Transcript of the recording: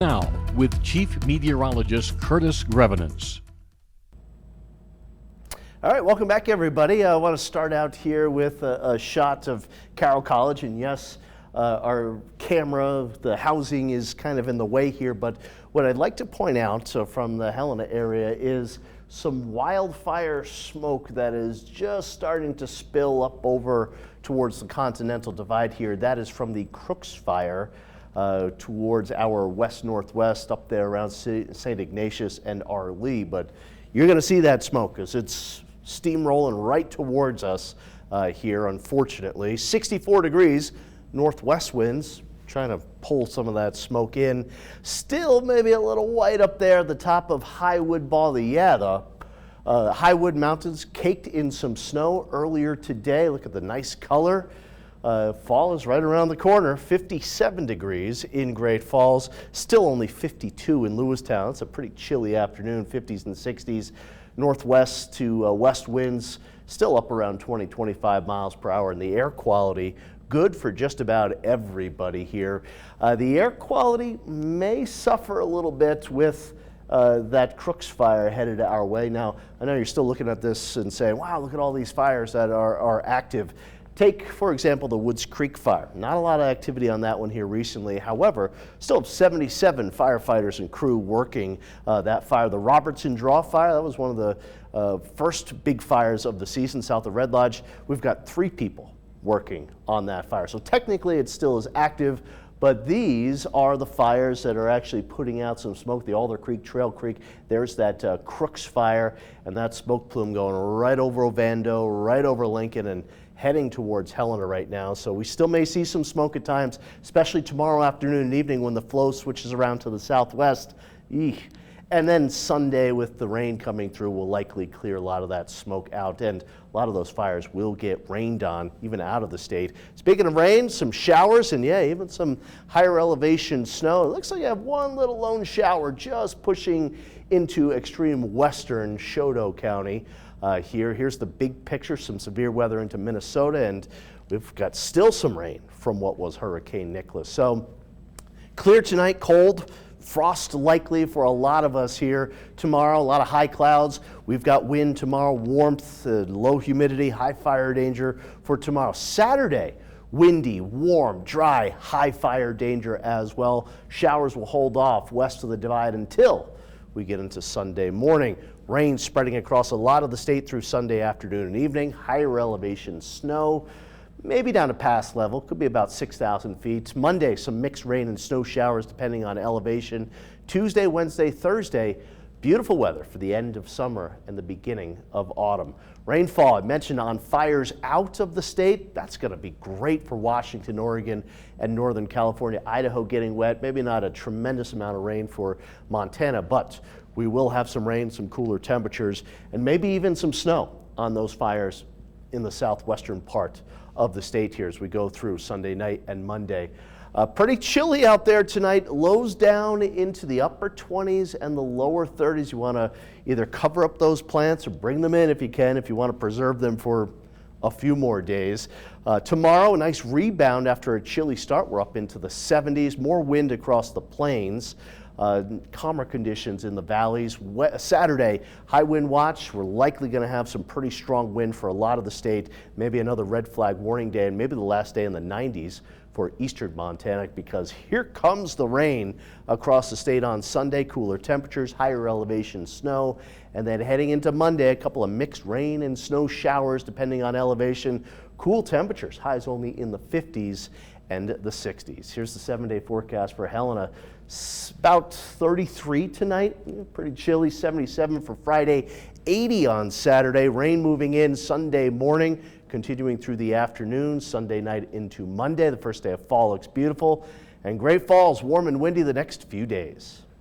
Now, with Chief Meteorologist Curtis Grevenance. All right, welcome back, everybody. I want to start out here with a shot of Carroll College, and yes, our camera, the housing is kind of in the way here, but what I'd like to point out from the Helena area is some wildfire smoke that is just starting to spill up over towards the Continental Divide here. That is from the Crooks Fire towards our west-northwest up there around St. Ignatius and R. Lee, but you're going to see that smoke as it's steamrolling right towards us here, unfortunately. 64 degrees, northwest winds, trying to pull some of that smoke in. Still maybe a little white up there at the top of Highwood Baldy. Yeah, the Highwood Mountains caked in some snow earlier today. Look at the nice color. Fall is right around the corner. 57 degrees in Great Falls, still only 52 in Lewistown. It's a pretty chilly afternoon, 50s and 60s. Northwest to west winds still up around 20-25 miles per hour, and the air quality good for just about everybody here. The air quality may suffer a little bit with that Crooks Fire headed our way. Now, I know you're still looking at this and saying, wow, look at all these fires that are active. Take, for example, the Woods Creek Fire. Not a lot of activity on that one here recently. However, still have 77 firefighters and crew working that fire. The Robertson Draw Fire, that was one of the first big fires of the season south of Red Lodge. We've got 3 people working on that fire. So technically it still is active, but these are the fires that are actually putting out some smoke. The Alder Creek, Trail Creek, there's that Crooks Fire, and that smoke plume going right over Ovando, right over Lincoln, and heading towards Helena right now. So we still may see some smoke at times, especially tomorrow afternoon and evening when the flow switches around to the southwest. Eek. And then Sunday with the rain coming through will likely clear a lot of that smoke out, and a lot of those fires will get rained on even out of the state. Speaking of rain, some showers and yeah, even some higher elevation snow. It looks like you have one little lone shower just pushing into extreme western Choteau County. Here's the big picture, some severe weather into Minnesota, and we've got still some rain from what was Hurricane Nicholas. So clear tonight, cold, frost likely for a lot of us here tomorrow. A lot of high clouds. We've got wind tomorrow, warmth, low humidity, high fire danger for tomorrow. Saturday, windy, warm, dry, high fire danger as well. Showers will hold off west of the divide until we get into Sunday morning. Rain spreading across a lot of the state through Sunday afternoon and evening. Higher elevation snow, maybe down to pass level, could be about 6,000 feet. Monday, some mixed rain and snow showers depending on elevation. Tuesday, Wednesday, Thursday, beautiful weather for the end of summer and the beginning of autumn. Rainfall, I mentioned on fires out of the state, that's going to be great for Washington, Oregon, and Northern California. Idaho getting wet, maybe not a tremendous amount of rain for Montana, but we will have some rain, some cooler temperatures, and maybe even some snow on those fires in the southwestern part of the state here as we go through Sunday night and Monday. Pretty chilly out there tonight. Lows down into the upper 20s and the lower 30s. You want to either cover up those plants or bring them in if you can, if you want to preserve them for a few more days. Tomorrow, a nice rebound after a chilly start. We're up into the 70s, more wind across the plains. Calmer conditions in the valleys. Saturday, high wind watch. We're likely going to have some pretty strong wind for a lot of the state. Maybe another red flag warning day, and maybe the last day in the 90s for eastern Montana, because here comes the rain across the state on Sunday. Cooler temperatures, higher elevation snow, and then heading into Monday, a couple of mixed rain and snow showers depending on elevation. Cool temperatures, highs only in the 50s and the 60s. Here's the 7-day forecast for Helena. About 33 tonight, pretty chilly. 77 for Friday, 80 on Saturday. Rain moving in Sunday morning, continuing through the afternoon, Sunday night into Monday. The first day of fall looks beautiful, and Great Falls warm and windy the next few days.